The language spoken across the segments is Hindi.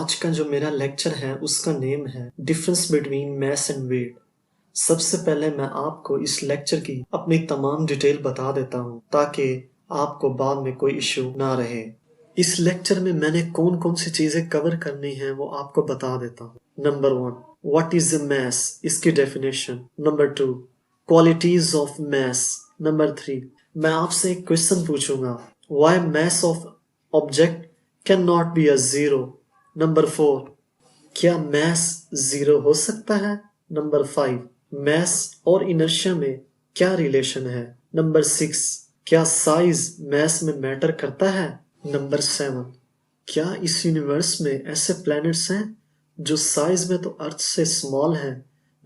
आज का जो मेरा लेक्चर है उसका नेम है difference between mass and weight. सबसे पहले मैं आपको इस लेक्चर की अपनी तमाम डिटेल बता देता हूँ ताकि आपको बाद में कोई इश्यू ना रहे। इस लेक्चर में मैंने कौन कौन सी चीजें कवर करनी है वो आपको बता देता हूँ। Number 1, what is a mass, इसकी definition. Number 2, qualities of mass. Number 3, मैं आपसे एक क्वेश्चन पूछूंगा, why mass of object can not be a zero. Number 4, क्या मैस जीरो हो सकता है। नंबर 5, मैस और इनर्शिया में क्या रिलेशन है। नंबर 6, क्या साइज मैस में मैटर करता है। नंबर 7, क्या इस यूनिवर्स में ऐसे प्लैनेट्स हैं जो साइज में तो अर्थ से स्मॉल हैं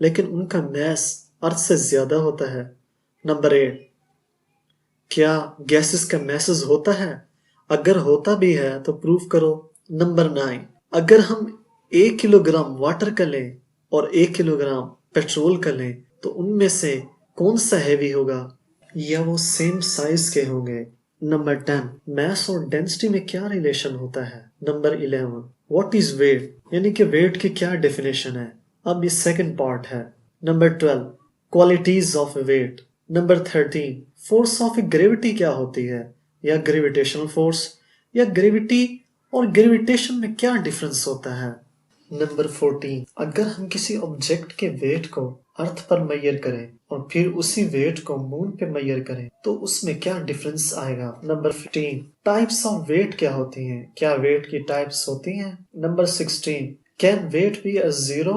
लेकिन उनका मैस अर्थ से ज्यादा होता है। नंबर 8, क्या गैसेस का मैसेज होता है, अगर होता भी है तो प्रूव करो। नंबर 9, अगर हम 1 किलोग्राम वाटर का लें और 1 किलोग्राम पेट्रोल का लें तो उनमें से कौन सा हैवी होगा या वो सेम साइज के होंगे। नंबर 10, मैस और डेंसिटी में क्या रिलेशन होता है। नंबर 11, व्हाट इज वेट, यानी कि वेट की क्या डेफिनेशन है। अब ये सेकंड पार्ट है। Number 12, qualities of weight. Number 13, force of gravity क्या होती है, या ग्रेविटेशनल फोर्स, या ग्रेविटी और ग्रेविटेशन में क्या डिफरेंस होता है। नंबर 14, अगर हम किसी ऑब्जेक्ट के वेट को अर्थ पर मेजर करें और फिर उसी वेट को मून पे मेजर करें तो उसमें क्या डिफरेंस आएगा। नंबर 15, टाइप्स ऑफ वेट क्या होती हैं, क्या वेट की टाइप्स होती हैं। Number 16, can weight be a zero.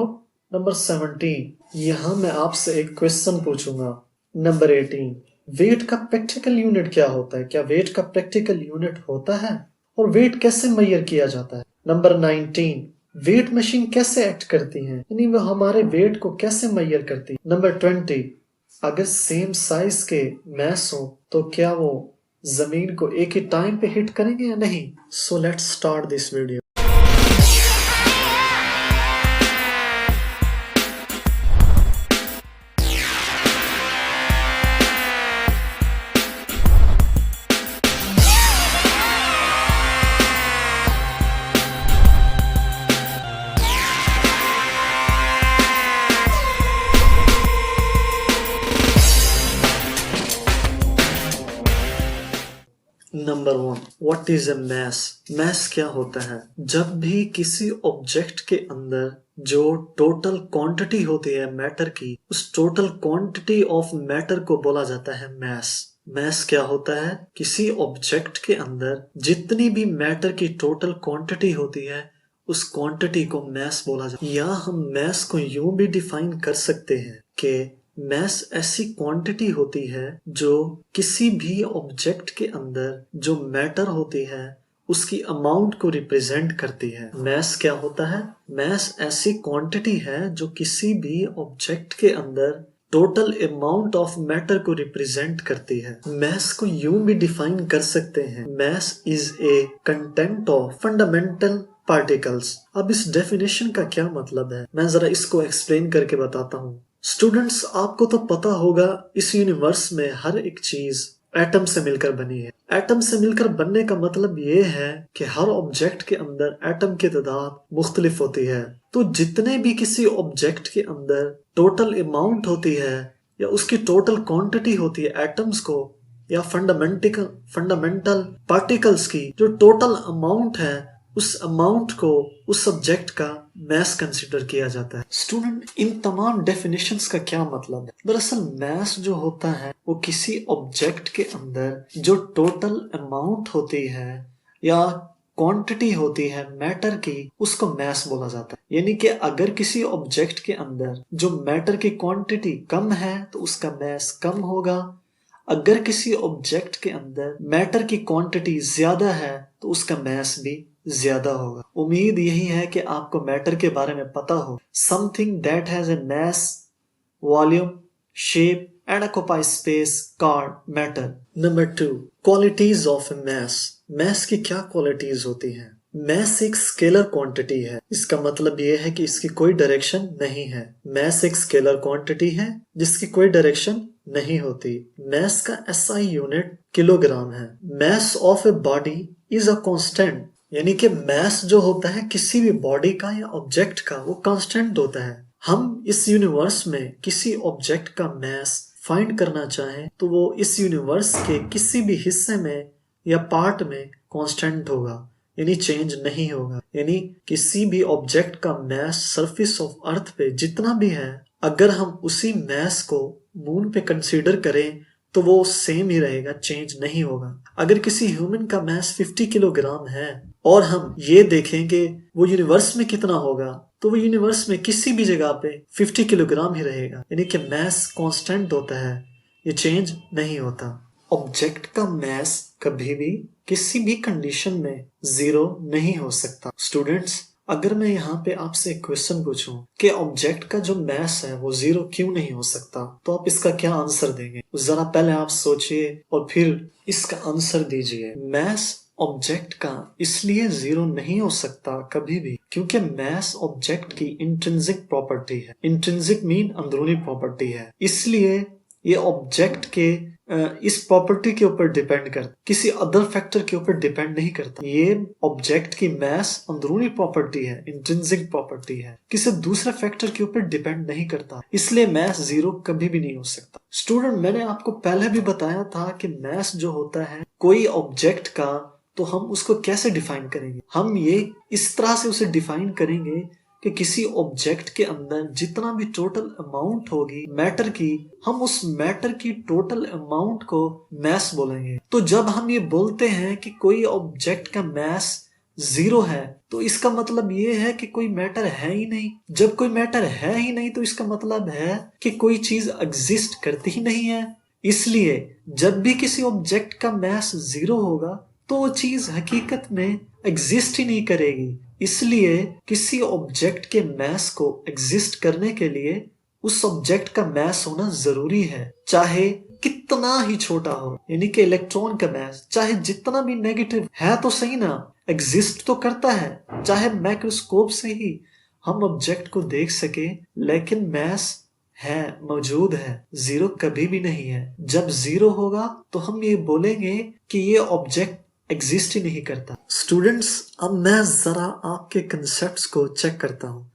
Number 17, यहाँ मैं आपसे एक क्वेश्चन पूछूंगा। नंबर 18, वेट का प्रैक्टिकल यूनिट क्या होता है, क्या वेट का प्रैक्टिकल यूनिट होता है और वेट कैसे मेजर किया जाता है। नंबर 19, वेट मशीन कैसे एक्ट करती है, यानी वो हमारे वेट को कैसे मेजर करती है। नंबर 20, अगर सेम साइज के मैस हो तो क्या वो जमीन को एक ही टाइम पे हिट करेंगे या नहीं। So let's start this video. Number 1, what is a mass. Mass क्या होता है, जब भी किसी ऑब्जेक्ट के अंदर जो टोटल क्वांटिटी होती है मैटर की, उस टोटल क्वांटिटी ऑफ मैटर को बोला जाता है मैस। मैस क्या होता है, किसी ऑब्जेक्ट के अंदर जितनी भी मैटर की टोटल क्वांटिटी होती है उस क्वांटिटी को मैस बोला जाता है। या हम मैस को यूं भी डिफाइन कर सकते हैं कि मैस ऐसी क्वांटिटी होती है जो किसी भी ऑब्जेक्ट के अंदर जो मैटर होती है उसकी अमाउंट को रिप्रेजेंट करती है। मैस क्या होता है, मैस ऐसी क्वांटिटी है जो किसी भी ऑब्जेक्ट के अंदर टोटल अमाउंट ऑफ मैटर को रिप्रेजेंट करती है। मैस को यूं भी डिफाइन कर सकते हैं, mass is a content of fundamental particles. अब इस डेफिनेशन का क्या मतलब है, मैं जरा इसको एक्सप्लेन करके बताता हूँ। स्टूडेंट्स, आपको तो पता होगा इस यूनिवर्स में हर एक चीज एटम से मिलकर बनी है। एटम से मिलकर बनने का मतलब ये है कि हर ऑब्जेक्ट के अंदर एटम की तादाद मुख्तलिफ होती है। तो जितने भी किसी ऑब्जेक्ट के अंदर टोटल अमाउंट होती है या उसकी टोटल क्वांटिटी होती है एटम्स को या फंडामेंटल पार्टिकल्स की जो टोटल अमाउंट है, उस अमाउंट को उस सब्जेक्ट का मैस कंसीडर किया जाता है। स्टूडेंट, इन तमाम डेफिनेशंस का क्या मतलब है। दरअसल मैस जो होता है वो किसी ऑब्जेक्ट के अंदर जो टोटल अमाउंट होती है या क्वांटिटी होती है मैटर की, उसको मैस बोला जाता है। यानी कि अगर किसी ऑब्जेक्ट के अंदर जो मैटर की क्वांटिटी कम है तो उसका मैस कम होगा, अगर किसी ऑब्जेक्ट के अंदर मैटर की क्वांटिटी ज्यादा है तो उसका मैस भी ज्यादा होगा। उम्मीद यही है कि आपको मैटर के बारे में पता हो। Something that has a mass, volume, shape and occupy space called matter. Number 2, qualities of mass. Mass की क्या क्वालिटीज होती हैं। मैस एक स्केलर क्वांटिटी है, इसका मतलब यह है कि इसकी कोई डायरेक्शन नहीं है। मैस एक स्केलर क्वांटिटी है जिसकी कोई डायरेक्शन नहीं होती। मैस का एसआई यूनिट किलोग्राम है। Mass of a body is a constant यानी कि मास जो होता है किसी भी बॉडी का या ऑब्जेक्ट का, वो कांस्टेंट होता है। हम इस यूनिवर्स में किसी ऑब्जेक्ट का मास फाइंड करना चाहें तो वो इस यूनिवर्स के किसी भी हिस्से में या पार्ट में कांस्टेंट होगा, यानी चेंज नहीं होगा। यानी किसी भी ऑब्जेक्ट का मास सरफेस ऑफ अर्थ पे जितना भी है, अगर हम उसी मास को मून पे कंसीडर करें तो वो सेम ही रहेगा, चेंज नहीं होगा। अगर किसी ह्यूमन का मास 50 किलोग्राम है और हम ये देखेंगे वो यूनिवर्स में कितना होगा, तो वो यूनिवर्स में किसी भी जगह पे 50 किलोग्राम ही रहेगा। यानी कि मास कांस्टेंट होता है, ये चेंज नहीं होता। ऑब्जेक्ट का मास कभी भी किसी भी कंडीशन में जीरो नहीं हो सकता। स्टूडेंट्स, अगर मैं यहाँ पे आपसे एक क्वेश्चन पूछूं कि ऑब्जेक्ट का जो मास है वो जीरो क्यों नहीं हो सकता, तो आप इसका क्या आंसर देंगे? जरा पहले आप सोचिए और फिर इसका आंसर दीजिए। मास ऑब्जेक्ट का इसलिए जीरो नहीं हो सकता कभी भी क्योंकि मास ऑब्जेक्ट की इंट्रिंसिक प्रॉपर्टी है। इंट्रिंसिक मीन अंदरूनी प्रॉपर्टी है, इसलिए ये ऑब्जेक्ट के इस प्रॉपर्टी के ऊपर डिपेंड करता, किसी अदर फैक्टर के ऊपर डिपेंड नहीं करता। ये ऑब्जेक्ट की मास अंदरूनी प्रॉपर्टी है, इंट्रिंसिक प्रॉपर्टी है, किसी दूसरे फैक्टर के ऊपर डिपेंड नहीं करता, इसलिए मास जीरो कभी भी नहीं हो सकता। स्टूडेंट, मैंने आपको पहले भी बताया था कि मास जो होता है कोई ऑब्जेक्ट का, तो हम उसको कैसे डिफाइन करेंगे? हम ये इस तरह से उसे डिफाइन करेंगे कि किसी ऑब्जेक्ट के अंदर जितना भी टोटल अमाउंट होगी मैटर की, हम उस मैटर की टोटल अमाउंट को मास बोलेंगे। तो जब हम ये बोलते हैं कि कोई ऑब्जेक्ट का मास जीरो है, तो इसका मतलब ये है कि कोई मैटर है ही नहीं। जब कोई मैटर है ही नहीं तो इसका मतलब है कि कोई चीज एग्जिस्ट करती ही नहीं है। इसलिए जब भी किसी ऑब्जेक्ट का मास जीरो होगा तो वो चीज हकीकत में एग्जिस्ट ही नहीं करेगी। इसलिए किसी ऑब्जेक्ट के मास को एग्जिस्ट करने के लिए उस ऑब्जेक्ट का मास होना जरूरी है, चाहे कितना ही छोटा हो। यानी कि इलेक्ट्रॉन का मास चाहे जितना भी नेगेटिव है तो सही ना, एग्जिस्ट तो करता है, चाहे माइक्रोस्कोप से ही हम ऑब्जेक्ट को देख सके, लेकिन मास है, मौजूद है, जीरो कभी भी नहीं है। जब जीरो होगा तो हम ये बोलेंगे कि ये ऑब्जेक्ट एग्जिस्ट ही नहीं करता। स्टूडेंट्स, अब मैं जरा आपके कंसेप्ट्स को चेक करता हूँ,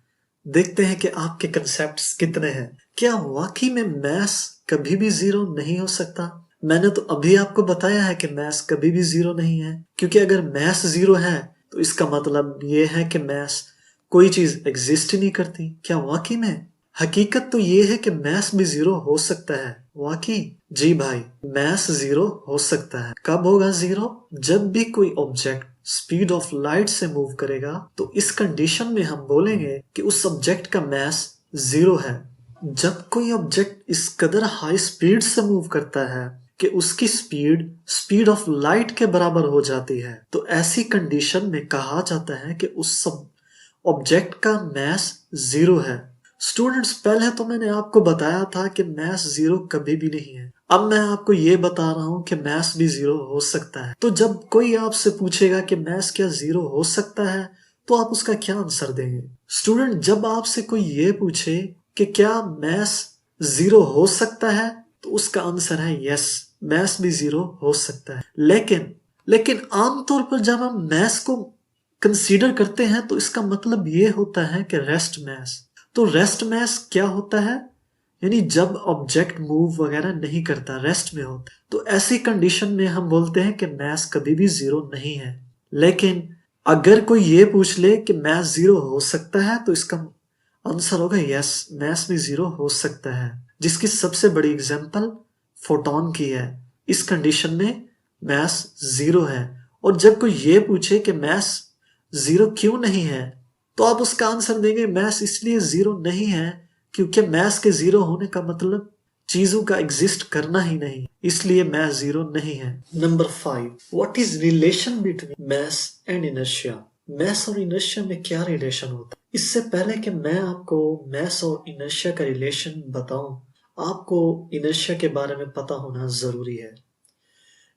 देखते हैं कि आपके कंसेप्ट्स कितने हैं। क्या वाकई में मास कभी भी जीरो नहीं हो सकता? मैंने तो अभी आपको बताया है कि मास कभी भी जीरो नहीं है, क्योंकि अगर मास जीरो है तो इसका मतलब ये है कि मास कोई चीज एग्जिस्ट ही नहीं करती। क्या वाकई में? हकीकत तो ये है कि मास भी जीरो हो सकता है। वाकई? जी भाई, मास जीरो हो सकता है। कब होगा जीरो? जब भी कोई ऑब्जेक्ट स्पीड ऑफ लाइट से मूव करेगा, तो इस कंडीशन में हम बोलेंगे कि उस ऑब्जेक्ट का मास जीरो है। जब कोई ऑब्जेक्ट इस कदर हाई स्पीड से मूव करता है कि उसकी स्पीड ऑफ लाइट के बराबर हो जाती है, तो ऐसी कंडीशन में कहा जाता है कि उस सब ऑब्जेक्ट का मास जीरो है। स्टूडेंट्स, पहले तो मैंने आपको बताया था कि मास जीरो कभी भी नहीं है। अब मैं आपको ये बता रहा हूँ कि मास भी जीरो हो सकता है। तो जब कोई आपसे पूछेगा कि मास क्या जीरो हो सकता है, तो आप उसका क्या आंसर देंगे? स्टूडेंट, जब आपसे कोई ये पूछे कि क्या मास जीरो हो सकता है, तो उसका आंसर है यस, मास भी जीरो हो सकता है। लेकिन आमतौर पर जब हम मास को कंसीडर करते हैं तो इसका मतलब ये होता है कि रेस्ट मास। तो रेस्ट मास क्या होता है? यानी जब ऑब्जेक्ट मूव वगैरह नहीं करता, रेस्ट में होता है, तो ऐसी कंडीशन में हम बोलते हैं कि मास कभी भी जीरो नहीं है। लेकिन अगर कोई ये पूछ ले कि मास जीरो हो सकता है, तो इसका आंसर होगा यस, मास भी जीरो हो सकता है, जिसकी सबसे बड़ी एग्जांपल फोटोन की है। इस कंडीशन में मास जीरो है। और जब कोई ये पूछे कि मास जीरो क्यों नहीं है, तो आप उसका आंसर देंगे मास इसलिए जीरो नहीं है क्योंकि मास के जीरो होने का मतलब चीजों का एग्जिस्ट करना ही नहीं, इसलिए मास जीरो नहीं है। Number 5, what is relation between mass and inertia? Mass और इनर्शिया में क्या रिलेशन होता है? इससे पहले कि मैं आपको मास और इनर्शिया का रिलेशन बताऊं, आपको इनर्शिया के बारे में पता होना जरूरी है।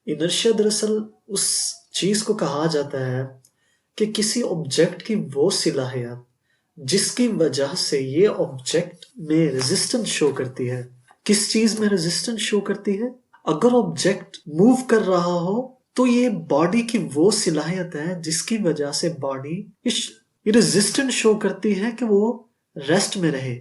इनर्शिया दरअसल उस चीज को कहा जाता है कि किसी ऑब्जेक्ट की वो सलाहियत जिसकी वजह से ये ऑब्जेक्ट में रेजिस्टेंस शो करती है। किस चीज में रेजिस्टेंस शो करती है? अगर ऑब्जेक्ट मूव कर रहा हो तो ये बॉडी की वो सलाहियत है जिसकी वजह से बॉडी इस रेजिस्टेंस शो करती है कि वो रेस्ट में रहे।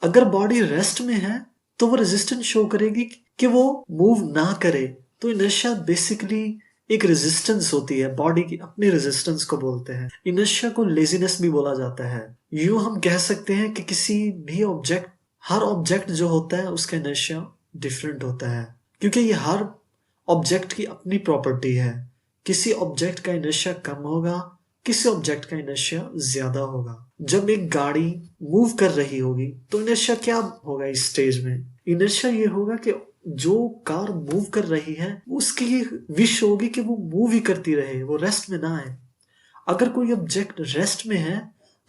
अगर बॉडी रेस्ट में है तो वो रेजिस्टेंस शो करेगी कि वो मूव ना करे। तो इनर्शिया बेसिकली एक रेजिस्टेंस होती है, बॉडी की अपनी रेजिस्टेंस को बोलते हैं। इनर्शिया को लेजीनेस भी बोला जाता है। यूं हम कह सकते हैं कि किसी भी ऑब्जेक्ट, हर ऑब्जेक्ट जो होता है उसका इनर्शिया डिफरेंट होता है, क्योंकि ये हर ऑब्जेक्ट की अपनी प्रॉपर्टी है। किसी ऑब्जेक्ट का इनर्शिया कम होगा, किसी ऑब्जेक्ट का इनर्शिया ज्यादा होगा। जब एक गाड़ी मूव कर रही होगी तो इनर्शिया क्या होगा इस स्टेज में? इनर्शिया ये होगा कि जो कार मूव कर रही है उसकी ये विश होगी कि वो मूव ही करती रहे, वो रेस्ट में ना आए। अगर कोई ऑब्जेक्ट रेस्ट में है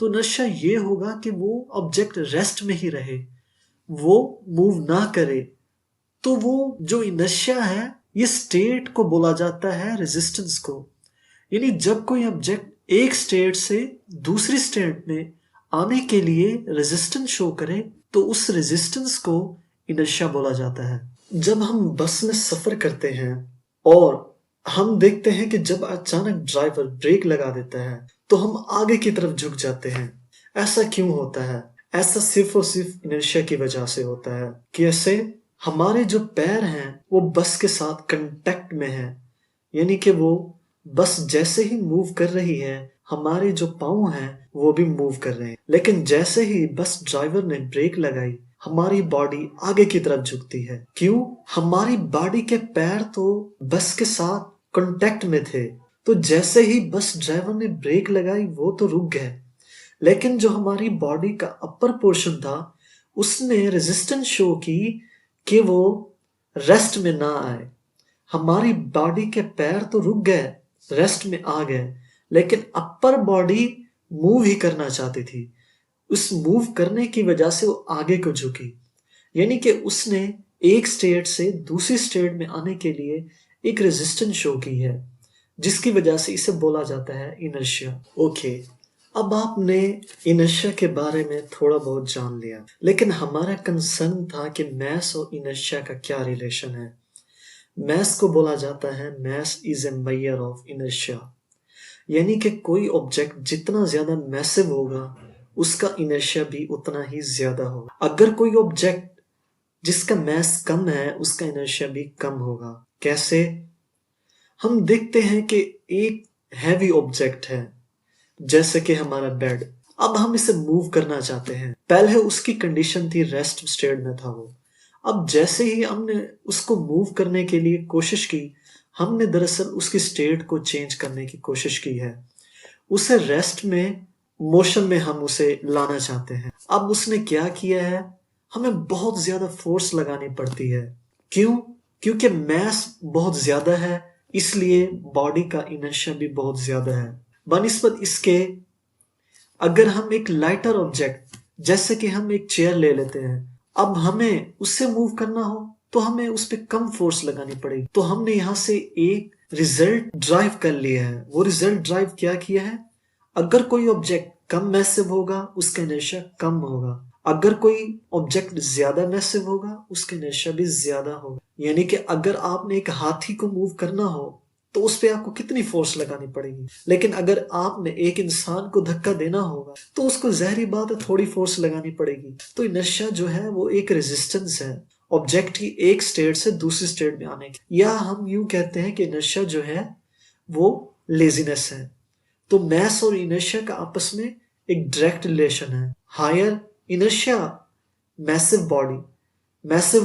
तो इनर्शिया ये होगा कि वो ऑब्जेक्ट रेस्ट में ही रहे, वो मूव ना करे। तो वो जो इनर्शिया है ये स्टेट को बोला जाता है रेजिस्टेंस को। यानी जब कोई ऑब्जेक्ट एक स्टेट से दूसरी स्टेट में आने के लिए रेजिस्टेंस शो करे तो उस रेजिस्टेंस को इनर्शिया बोला जाता है। जब हम बस में सफर करते हैं और हम देखते हैं कि जब अचानक ड्राइवर ब्रेक लगा देता है तो हम आगे की तरफ झुक जाते हैं। ऐसा क्यों होता है? ऐसा सिर्फ और सिर्फ इनर्शिया की वजह से होता है। कैसे? हमारे जो पैर हैं वो बस के साथ कांटेक्ट में है, यानी कि वो बस जैसे ही मूव कर रही है हमारे जो पाँव हैं वो भी मूव कर रहे हैं। लेकिन जैसे ही बस ड्राइवर ने ब्रेक लगाई हमारी बॉडी आगे की तरफ झुकती है। क्यों? हमारी बॉडी के पैर तो बस के साथ कांटेक्ट में थे, तो जैसे ही बस ड्राइवर ने ब्रेक लगाई वो तो रुक गए, लेकिन जो हमारी बॉडी का अपर पोर्शन था उसने रेजिस्टेंस शो की कि वो रेस्ट में ना आए। हमारी बॉडी के पैर तो रुक गए, रेस्ट में आ गए, लेकिन अपर बॉडी मूव ही करना चाहती थी। उस मूव करने की वजह से वो आगे को झुकी, यानी कि उसने एक स्टेट से दूसरी स्टेट में आने के लिए एक रेजिस्टेंस शो की है, जिसकी वजह से इसे बोला जाता है इनर्शिया। ओके, अब आपने इनर्शिया के बारे में थोड़ा बहुत जान लिया, लेकिन हमारा कंसर्न था कि मैस और इनर्शिया का क्या रिलेशन है। मैस को बोला जाता है mass is a measure of inertia, यानी कि कोई ऑब्जेक्ट जितना ज्यादा मैसिव होगा उसका इनर्शिया भी उतना ही ज्यादा होगा। अगर कोई ऑब्जेक्ट जिसका मैस कम है उसका इनर्शिया भी कम होगा। कैसे? हम देखते हैं कि एक हैवी ऑब्जेक्ट है जैसे कि हमारा बेड, अब हम इसे मूव करना चाहते हैं। पहले उसकी कंडीशन थी रेस्ट स्टेट में था वो, अब जैसे ही हमने उसको मूव करने के लिए कोशिश की हमने दरअसल उसकी स्टेट को चेंज करने की कोशिश की है। उसे रेस्ट में, मोशन में हम उसे लाना चाहते हैं। अब उसने क्या किया है, हमें बहुत ज्यादा फोर्स लगानी पड़ती है। क्यों? क्योंकि मैस बहुत ज्यादा है, इसलिए बॉडी का इनर्शिया भी बहुत ज्यादा है। बनिस्बत इसके अगर हम एक लाइटर ऑब्जेक्ट जैसे कि हम एक चेयर ले लेते हैं, अब हमें उससे मूव करना हो तो हमें उस पर कम फोर्स लगानी पड़ेगी। तो हमने यहां से एक रिजल्ट ड्राइव कर लिया है। वो रिजल्ट ड्राइव क्या किया है? अगर कोई ऑब्जेक्ट कम मैसिव होगा उसका इनर्शिया कम होगा, अगर कोई ऑब्जेक्ट ज्यादा मैसिव होगा उसका इनर्शिया भी ज्यादा होगा। यानी कि अगर आपने एक हाथी को मूव करना हो तो उस पर आपको कितनी फोर्स लगानी पड़ेगी, लेकिन अगर आपने एक इंसान को धक्का देना होगा तो उसको जहरी बात है थोड़ी फोर्स लगानी पड़ेगी। तो इनर्शिया जो है वो एक रेजिस्टेंस है ऑब्जेक्ट की एक स्टेट से दूसरी स्टेट में आने की, या हम यूं कहते हैं कि इनर्शिया जो है वो लेजीनेस है। तो मैस और इनर्शिया का आपस में एक डायरेक्ट रिलेशन है। Higher inertia massive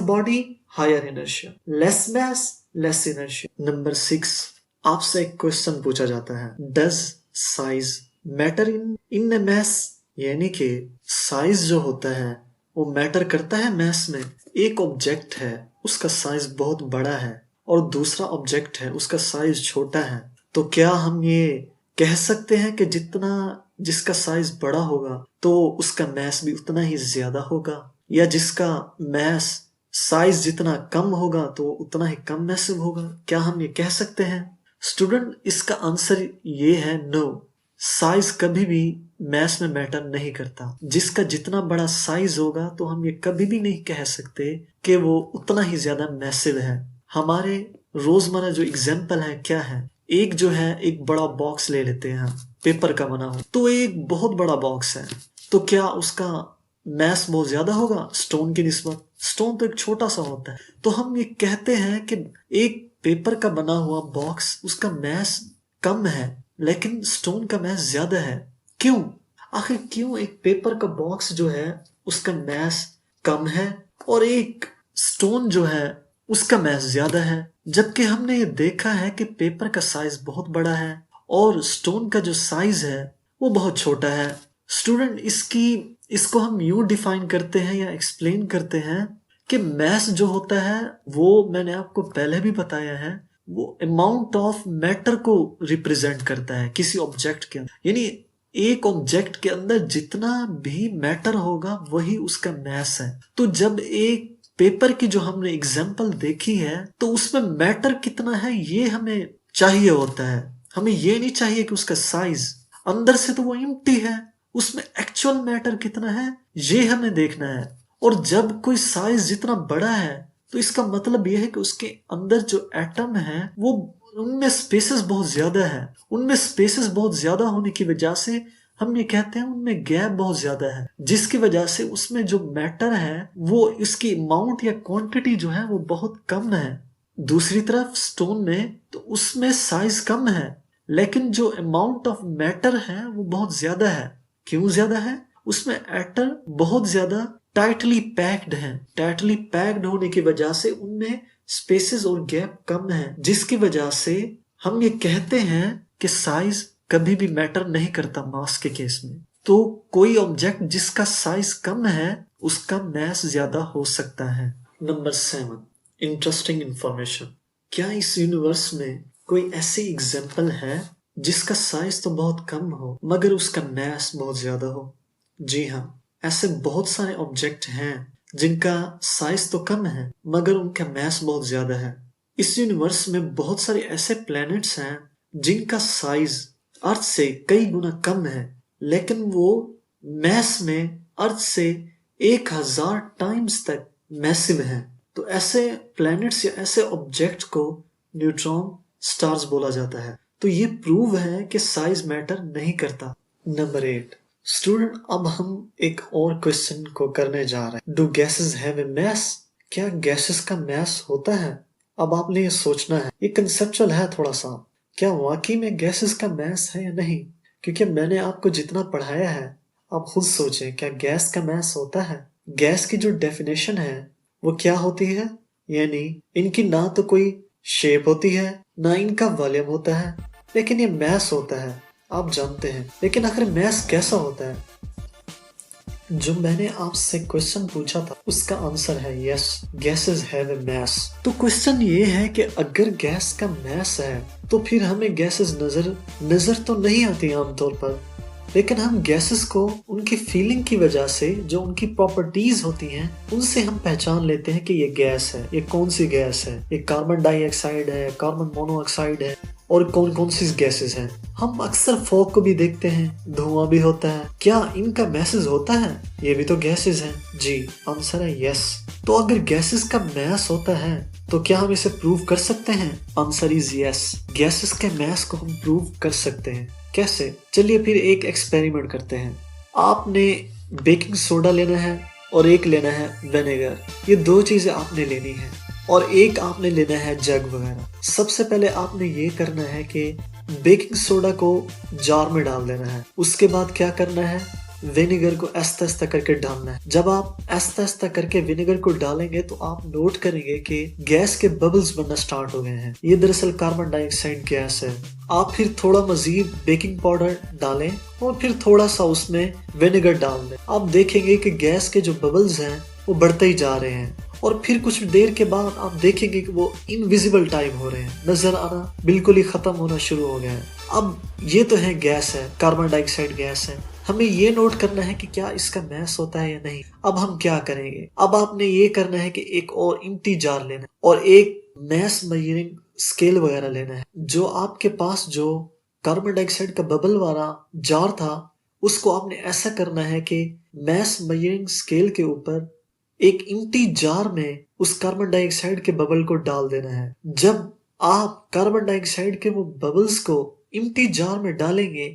body higher inertia, less mass less inertia. Number 6, आपसे एक क्वेश्चन पूछा जाता है, does size matter in a mass? यानी कि साइज जो होता है वो मैटर करता है मैस में। एक ऑब्जेक्ट है उसका साइज बहुत बड़ा है और दूसरा ऑब्जेक्ट है उसका साइज छोटा है, तो क्या हम ये कह सकते हैं कि जितना जिसका साइज बड़ा होगा तो उसका मैस भी उतना ही ज्यादा होगा, या जिसका मैस साइज जितना कम होगा तो उतना ही कम मैसिव होगा? क्या हम ये कह सकते हैं? स्टूडेंट, इसका आंसर ये है नो। साइज कभी भी मैस में मैटर नहीं करता। जिसका जितना बड़ा साइज होगा तो हम ये कभी भी नहीं कह सकते कि वो उतना ही ज्यादा मैसिव है। हमारे रोजमर्रा जो एग्जाम्पल है क्या है, एक जो है एक बड़ा बॉक्स ले लेते हैं पेपर का बना हुआ, तो एक बहुत बड़ा बॉक्स है, तो क्या उसका मैस बहुत ज्यादा होगा स्टोन की निस्बत? स्टोन तो एक छोटा सा होता है। तो हम ये कहते हैं कि एक पेपर का बना हुआ बॉक्स उसका मैस कम है लेकिन स्टोन का मैस ज्यादा है। क्यों? आखिर क्यों एक पेपर का बॉक्स जो है उसका मैस कम है और एक स्टोन जो है उसका मैस ज्यादा है, जबकि हमने ये देखा है कि पेपर का साइज बहुत बड़ा है और स्टोन का जो साइज है वो बहुत छोटा है। स्टूडेंट, इसको हम यूं डिफाइन करते हैं या एक्सप्लेन करते हैं कि मैस जो होता है वो मैंने आपको पहले भी बताया है, वो अमाउंट ऑफ मैटर को रिप्रेजेंट करता है किसी ऑब्जेक्ट के अंदर। यानी एक ऑब्जेक्ट के अंदर जितना भी मैटर होगा वही उसका मैस है। तो जब एक पेपर की जो हमने एग्जाम्पल देखी है तो उसमें मैटर कितना है ये हमें चाहिए होता है। हमें ये नहीं चाहिए कि उसका साइज, अंदर से तो वो एम्प्टी है, उसमें एक्चुअल मैटर कितना है ये हमें देखना है। और जब कोई साइज जितना बड़ा है तो इसका मतलब यह है कि उसके अंदर जो एटम है वो उनमें स्पेसेस बहुत ज्यादा है। उनमें स्पेसेस बहुत ज्यादा होने की वजह से हम ये कहते हैं उनमें गैप बहुत ज्यादा है, जिसकी वजह से उसमें जो मैटर है वो इसकी अमाउंट या क्वांटिटी जो है वो बहुत कम है। दूसरी तरफ स्टोन में तो उसमें साइज कम है लेकिन जो अमाउंट ऑफ मैटर है वो बहुत ज्यादा है। क्यों ज्यादा है? उसमें एटम बहुत ज्यादा टाइटली पैक्ड है। टाइटली पैक्ड होने की वजह से उनमें स्पेसेस और गैप कम है, जिसकी वजह से हम ये कहते हैं कि साइज कभी भी मैटर नहीं करता मास के केस में। तो कोई ऑब्जेक्ट जिसका साइज कम है उसका मैस ज्यादा हो सकता है। Number 7, interesting information. क्या इस यूनिवर्स में कोई ऐसी एग्जाम्पल है जिसका साइज तो बहुत कम हो मगर उसका मैस बहुत ज्यादा हो? जी हाँ, ऐसे बहुत सारे ऑब्जेक्ट हैं जिनका साइज तो कम है मगर उनका मैस बहुत ज्यादा है। इस यूनिवर्स में बहुत सारे ऐसे प्लैनेट्स हैं जिनका साइज अर्थ से कई गुना कम है लेकिन वो मैस में अर्थ से 1000 टाइम्स तक मैसिव है। तो ऐसे प्लैनेट्स या ऐसे ऑब्जेक्ट को न्यूट्रॉन स्टार्स बोला जाता है। तो ये प्रूव है कि साइज मैटर नहीं करता। नंबर 8, स्टूडेंट, अब हम एक और क्वेश्चन को करने जा रहे हैं। Do gases have a mass? क्या गैसेस का मैस होता है? अब आपने ये सोचना है, ये कंसेप्चुअल है थोड़ा सा, क्या वाकई में गैसेस का मैस है या नहीं? क्योंकि मैंने आपको जितना पढ़ाया है आप खुद सोचें, क्या गैस का मैस होता है? गैस की जो डेफिनेशन है वो क्या होती है? यानी इनकी ना तो कोई शेप होती है ना इनका वॉल्यूम होता है, लेकिन ये मैस होता है, आप जानते हैं। लेकिन आखिर मैस कैसा होता है? जो मैंने आपसे क्वेश्चन पूछा था उसका आंसर है yes, gases have a mass. तो क्वेश्चन ये है कि अगर गैस का मैस है तो फिर हमें गैसेस नजर तो नहीं आती आमतौर पर, लेकिन हम गैसेस को उनकी फीलिंग की वजह से, जो उनकी प्रॉपर्टीज होती हैं, उनसे हम पहचान लेते हैं कि ये गैस है। ये कौन सी गैस है? ये कार्बन डाइऑक्साइड है, कार्बन मोनोऑक्साइड है, और कौन कौन सी गैसेस हैं। हम अक्सर फॉग को भी देखते हैं, धुआं भी होता है। क्या इनका मैसेज होता है? ये भी तो गैसेस हैं। जी, आंसर है यस। तो अगर गैसेस का मैस होता है तो क्या हम इसे प्रूव कर सकते हैं? आंसर इज यस, गैसेस के मैस को हम प्रूव कर सकते हैं। कैसे? चलिए फिर एक एक्सपेरिमेंट करते हैं। आपने बेकिंग सोडा लेना है और एक लेना है विनेगर। ये दो चीजें आपने लेनी है और एक आपने लेना है जग वगैरह। सबसे पहले आपने ये करना है कि बेकिंग सोडा को जार में डाल देना है। उसके बाद क्या करना है? विनेगर को आस्ता आस्ता करके डालना है। जब आप आस्ता आस्ता करके विनेगर को डालेंगे तो आप नोट करेंगे कि गैस के बबल्स बनना स्टार्ट हो गए हैं। ये दरअसल कार्बन डाइऑक्साइड गैस है। आप फिर थोड़ा मजीद बेकिंग पाउडर डालें और फिर थोड़ा सा उसमें विनेगर डाल दें। आप देखेंगे कि गैस के जो बबल्स हैं वो बढ़ते ही जा रहे हैं और फिर कुछ देर के बाद आप देखेंगे कि वो इनविजिबल टाइप हो रहे हैं, नजर आना बिल्कुल ही खत्म होना शुरू हो गया है। अब ये तो है गैस है, कार्बन डाइऑक्साइड गैस है। हमें ये नोट करना है कि क्या इसका मैस होता है या नहीं। अब हम क्या करेंगे? अब आपने ये करना है कि एक और एम्प्टी जार लेना है और एक मैस मेजरिंग स्केल वगैरह लेना है। जो आपके पास जो कार्बन डाइऑक्साइड का बबल वाला जार था उसको आपने ऐसा करना है कि मैस मेजरिंग स्केल के ऊपर एक एम्प्टी जार में उस कार्बन डाइऑक्साइड के बबल को डाल देना है। जब आप कार्बन डाइऑक्साइड के वो बबल्स को एम्प्टी जार में डालेंगे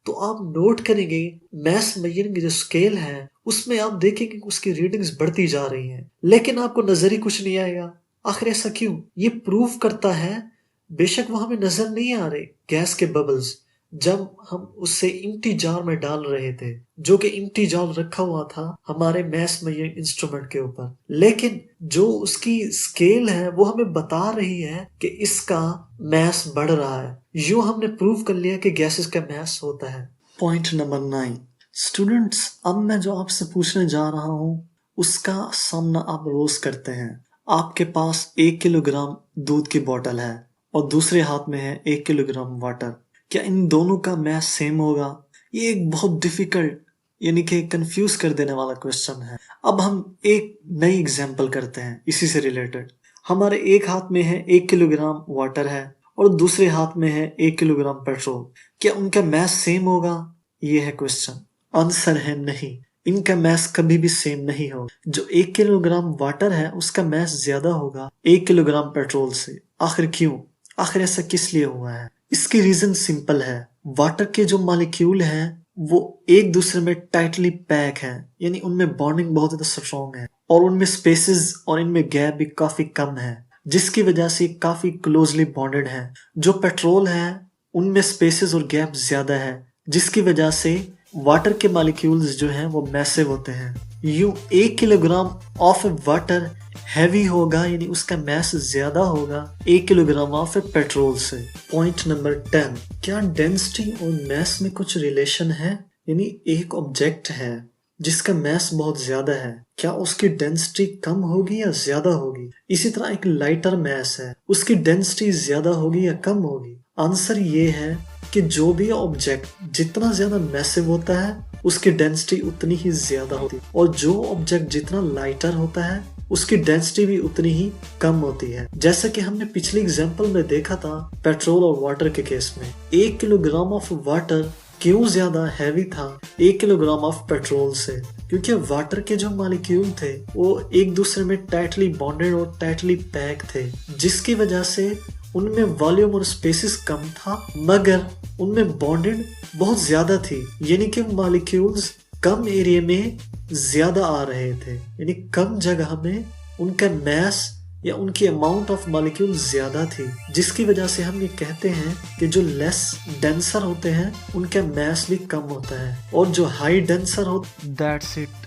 तो आप नोट करेंगे मैस मेजरिंग की जो स्केल है उसमें आप देखेंगे उसकी रीडिंग्स बढ़ती जा रही हैं, लेकिन आपको नजर ही कुछ नहीं आएगा। आखिर ऐसा क्यों? ये प्रूव करता है बेशक वो हमें नजर नहीं आ रहे गैस के बबल्स, जब हम उससे इम्प्टी जार में डाल रहे थे, जो कि इम्प्टी जार रखा हुआ था हमारे मैस मेजरिंग इंस्ट्रूमेंट के ऊपर, लेकिन जो उसकी स्केल है वो हमें बता रही है कि इसका मैस बढ़ रहा है। यूं हमने प्रूव कर लिया कि गैसेस का मैस होता है। पॉइंट नंबर 9 स्टूडेंट्स, अब मैं जो आपसे पूछने जा रहा हूं उसका सामना आप रोज करते हैं। आपके पास 1 किलोग्राम दूध की बोतल है और दूसरे हाथ में है 1 किलोग्राम वाटर। क्या इन दोनों का मैथ सेम होगा? ये एक बहुत डिफिकल्ट यानी कि कंफ्यूज कर देने वाला क्वेश्चन है। अब हम एक नई एग्जांपल करते हैं इसी से रिलेटेड। हमारे एक हाथ में है 1 किलोग्राम वाटर है और दूसरे हाथ में है 1 किलोग्राम पेट्रोल। क्या उनका मैथ सेम होगा? ये है क्वेश्चन। आंसर है नहीं, इनका मैथ कभी भी सेम नहीं होगा। जो 1 किलोग्राम वाटर है उसका मैथ ज्यादा होगा 1 किलोग्राम पेट्रोल से। आखिर क्यों? आखिर ऐसा किस लिए हुआ है? इसकी रीजन सिंपल है। वाटर के जो मॉलिक्यूल हैं वो एक दूसरे में टाइटली पैक हैं, यानी उनमें बॉन्डिंग बहुत ज्यादा स्ट्रॉन्ग है और उनमें स्पेसेस और इनमें गैप भी काफी कम है, जिसकी वजह से काफी क्लोजली बॉन्डेड है। जो पेट्रोल है उनमें स्पेसेस और गैप ज्यादा है, जिसकी वजह से वाटर के मॉलिक्यूल्स जो हैं वो मैसिव होते हैं। यूं 1 किलोग्राम ऑफ वाटर हैवी होगा, यानी उसका मैस ज्यादा होगा 1 किलोग्राम ऑफ पेट्रोल से। पॉइंट नंबर 10, क्या डेंसिटी और मैस में कुछ रिलेशन है? यानी एक ऑब्जेक्ट है जिसका मैस बहुत ज्यादा है, क्या उसकी डेंसिटी कम होगी या ज्यादा होगी? इसी तरह एक लाइटर मैस है, उसकी डेंसिटी ज्यादा होगी या कम होगी? आंसर ये है कि जो भी ऑब्जेक्ट जितना ज्यादा मैसिव होता है उसकी डेंसिटी उतनी ही ज्यादा होती है, और जो ऑब्जेक्ट जितना लाइटर होता है उसकी डेंसिटी भी उतनी ही कम होती है। जैसा कि हमने पिछली एग्जांपल में देखा था पेट्रोल और वाटर के केस में, 1 किलोग्राम ऑफ वाटर क्यों ज्यादा हैवी था 1 किलोग्राम ऑफ पेट्रोल से? क्योंकि वाटर के जो मॉलिक्यूल थे वो एक दूसरे में टाइटली बॉन्डेड और टाइटली पैक थे, जिसकी वजह से उनमें वॉल्यूम और स्पेसिस कम था मगर उनमें बॉन्डेड बहुत ज्यादा थी, यानी कि मॉलिक्यूल्स कम एरिया में ज्यादा आ रहे थे, यानी कम जगह में उनका मैस या उनकी अमाउंट ऑफ मॉलिक्यूल ज्यादा थी, जिसकी वजह से हम ये कहते हैं कि जो लेस डेंसर होते हैं उनका मैस भी कम होता है और जो हाई डेंसर होते। That's it.